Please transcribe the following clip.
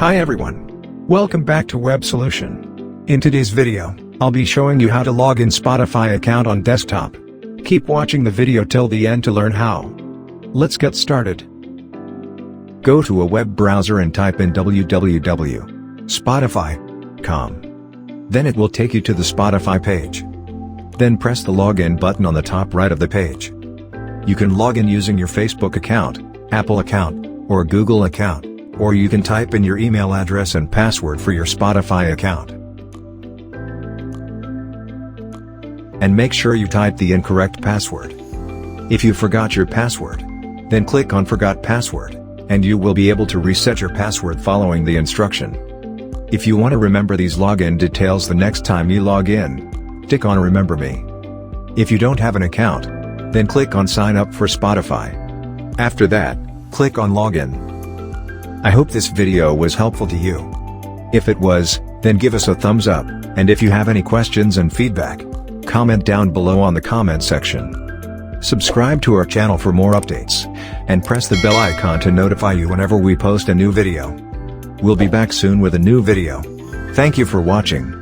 Hi everyone. Welcome back to Web Solution. In today's video, I'll be showing you how to log in Spotify account on desktop. Keep watching the video till the end to learn how. Let's get started. Go to a web browser and type in www.spotify.com. Then it will take you to the Spotify page. Then press the login button on the top right of the page. You can log in using your Facebook account, Apple account, or Google account, or you can type in your email address and password for your Spotify account. And make sure you type the incorrect password. If you forgot your password, then click on Forgot Password, and you will be able to reset your password following the instruction. If you want to remember these login details the next time you log in, tick on Remember Me. If you don't have an account, then click on Sign Up for Spotify. After that, click on Login. I hope this video was helpful to you. If it was, then give us a thumbs up, and if you have any questions and feedback, comment down below on the comment section. Subscribe to our channel for more updates, and press the bell icon to notify you whenever we post a new video. We'll be back soon with a new video. Thank you for watching.